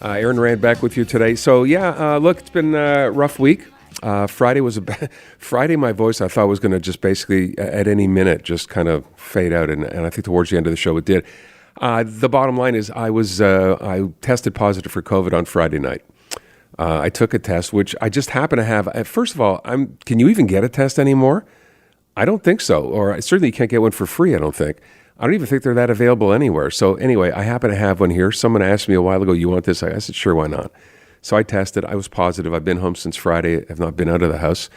Aaron Rand back with you today. So look, it's been a rough week. Friday was Friday. My voice I thought was going to just basically at any minute just kind of fade out, and I think towards the end of the show it did. The bottom line is I tested positive for COVID on Friday night. I took a test, which I just happen to have. First of all, can you even get a test anymore? I don't think so, or certainly you can't get one for free. I don't think. I don't even think they're that available anywhere. So anyway, I happen to have one here. Someone asked me a while ago, you want this? I said, sure, why not? So I tested. I was positive. I've been home since Friday. I've not been out of the house.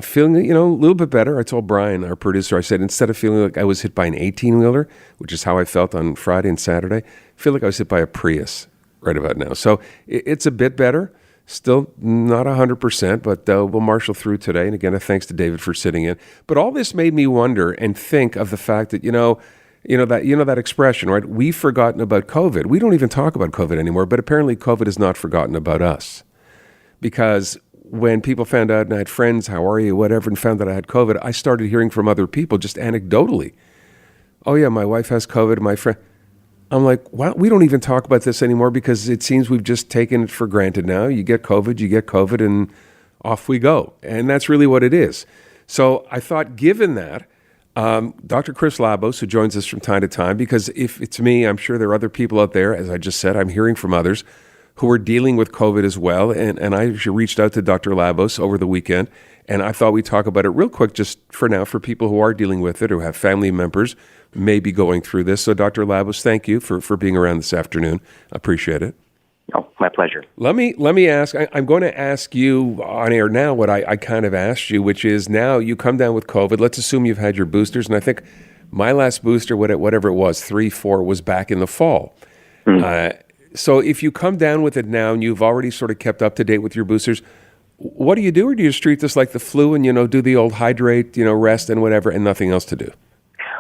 Feeling, a little bit better. I told Brian, our producer, I said, instead of feeling like I was hit by an 18-wheeler, which is how I felt on Friday and Saturday, I feel like I was hit by a Prius right about now. So it's a bit better. Still not 100%, but we'll marshal through today. And again, thanks to David for sitting in. But all this made me wonder and think of the fact that, that expression, right? We've forgotten about COVID. We don't even talk about COVID anymore, but apparently COVID is not forgotten about us. Because when people found out, and I had friends, how are you, whatever, and found that I had COVID, I started hearing from other people just anecdotally. Oh yeah, my wife has COVID, my friend. I'm like, wow, we don't even talk about this anymore because it seems we've just taken it for granted now. You get COVID, and off we go. And that's really what it is. So I thought, given that, Dr. Chris Labos, who joins us from time to time, because if it's me, I'm sure there are other people out there, as I just said, I'm hearing from others who are dealing with COVID as well. And I reached out to Dr. Labos over the weekend, and I thought we'd talk about it real quick just for now for people who are dealing with it, who have family members may be going through this. So Dr. Labos, thank you for being around this afternoon. I appreciate it. Oh, my pleasure. Let me ask, I'm going to ask you on air now what I kind of asked you, which is now you come down with COVID. Let's assume you've had your boosters. And I think my last booster, whatever it was, 3, 4, was back in the fall. So if you come down with it now and you've already sort of kept up to date with your boosters, what do you do? Or do you just treat this like the flu and, do the old hydrate, rest and whatever and nothing else to do?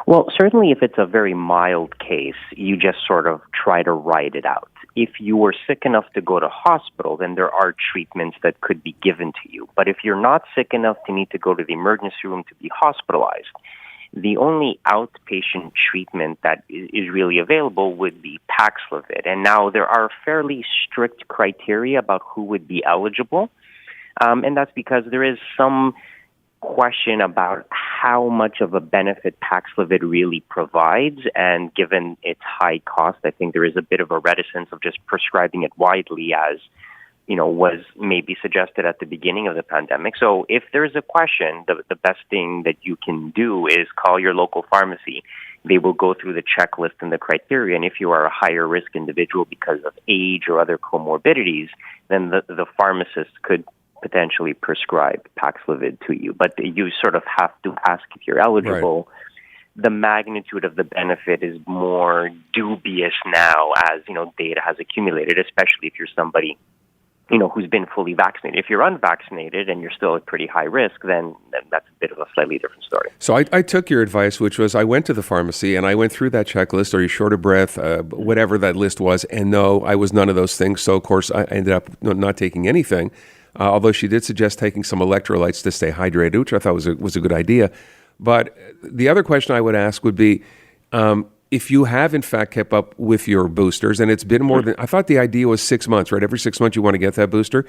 Well, certainly if it's a very mild case, you just sort of try to ride it out. If you were sick enough to go to hospital, then there are treatments that could be given to you. But if you're not sick enough to need to go to the emergency room to be hospitalized, the only outpatient treatment that is really available would be Paxlovid. And now there are fairly strict criteria about who would be eligible. And that's because there is some question about how much of a benefit Paxlovid really provides, and given its high cost, I think there is a bit of a reticence of just prescribing it widely as, was maybe suggested at the beginning of the pandemic. So if there's a question, the best thing that you can do is call your local pharmacy. They will go through the checklist and the criteria, and if you are a higher risk individual because of age or other comorbidities, then the pharmacist could potentially prescribe Paxlovid to you. But you sort of have to ask if you're eligible. Right. The magnitude of the benefit is more dubious now as, data has accumulated, especially if you're somebody, who's been fully vaccinated. If you're unvaccinated and you're still at pretty high risk, then that's a bit of a slightly different story. So I took your advice, which was I went to the pharmacy and I went through that checklist, are you short of breath, whatever that list was, and no, I was none of those things. So, of course, I ended up not taking anything. Although she did suggest taking some electrolytes to stay hydrated, which I thought was a good idea. But the other question I would ask would be, if you have in fact kept up with your boosters, and it's been more than, I thought the idea was 6 months, right? Every 6 months you want to get that booster.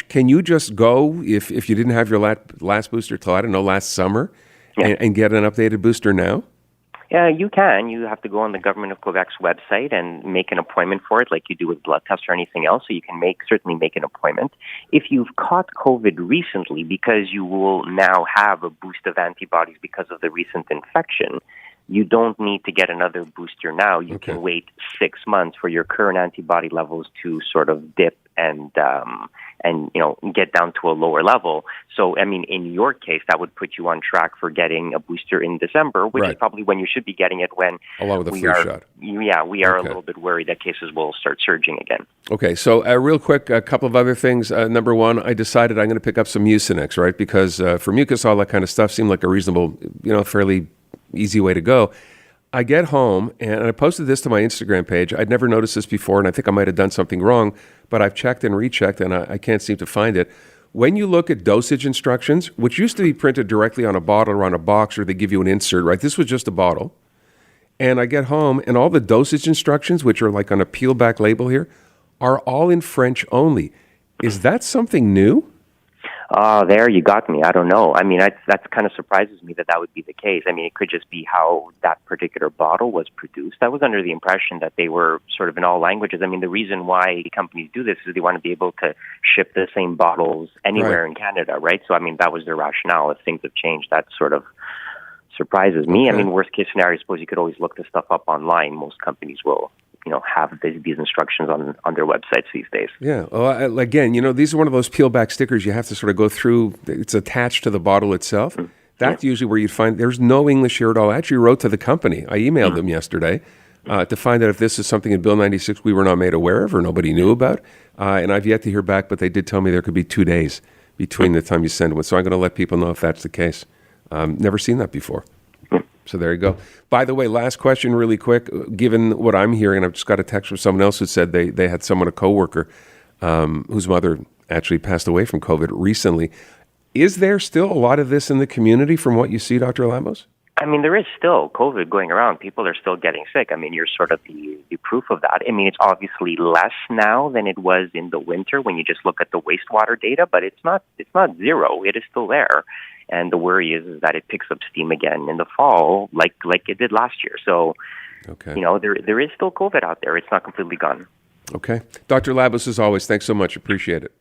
Can you just go, if you didn't have your last booster till, last summer, and get an updated booster now? Yeah, you can. You have to go on the Government of Quebec's website and make an appointment for it like you do with blood tests or anything else, so you can certainly make an appointment. If you've caught COVID recently, because you will now have a boost of antibodies because of the recent infection, you don't need to get another booster now. You can wait 6 months for your current antibody levels to sort of dip and get down to a lower level. So, in your case, that would put you on track for getting a booster in December, which is probably when you should be getting it, when along with the flu shot. Yeah, we are a little bit worried that cases will start surging again. Okay, so real quick, a couple of other things. Number one, I decided I'm going to pick up some Mucinex, right? Because for mucus, all that kind of stuff seemed like a reasonable, fairly easy way to go. I get home, and I posted this to my Instagram page. I'd never noticed this before, and I think I might have done something wrong, but I've checked and rechecked, and I can't seem to find it. When you look at dosage instructions, which used to be printed directly on a bottle or on a box, or they give you an insert, right? This was just a bottle. And I get home, and all the dosage instructions, which are like on a peel-back label here, are all in French only. Is that something new? There you got me. I don't know. I mean, that kind of surprises me that would be the case. I mean, it could just be how that particular bottle was produced. I was under the impression that they were sort of in all languages. I mean, the reason why companies do this is they want to be able to ship the same bottles anywhere in Canada, right? So, I mean, that was their rationale. If things have changed, that sort of surprises me. Okay. I mean, worst case scenario, I suppose you could always look this stuff up online. Most companies will have these instructions on their websites these days. Yeah. Well, again, these are one of those peel back stickers you have to sort of go through. It's attached to the bottle itself. Mm-hmm. That's usually where you'd find there's no English here at all. I actually wrote to the company. I emailed them yesterday to find out if this is something in Bill 96 we were not made aware of or nobody knew about. And I've yet to hear back, but they did tell me there could be 2 days between the time you send one. So I'm going to let people know if that's the case. Never seen that before. So there you go. By the way, last question really quick. Given what I'm hearing, I've just got a text from someone else who said they had a coworker whose mother actually passed away from COVID recently. Is there still a lot of this in the community from what you see, Dr. Labos? I mean, there is still COVID going around. People are still getting sick. I mean, you're sort of the proof of that. I mean, it's obviously less now than it was in the winter when you just look at the wastewater data, but it's not zero. It is still there. And the worry is that it picks up steam again in the fall, like it did last year. So, there is still COVID out there. It's not completely gone. Okay. Dr. Labos, as always, thanks so much. Appreciate it.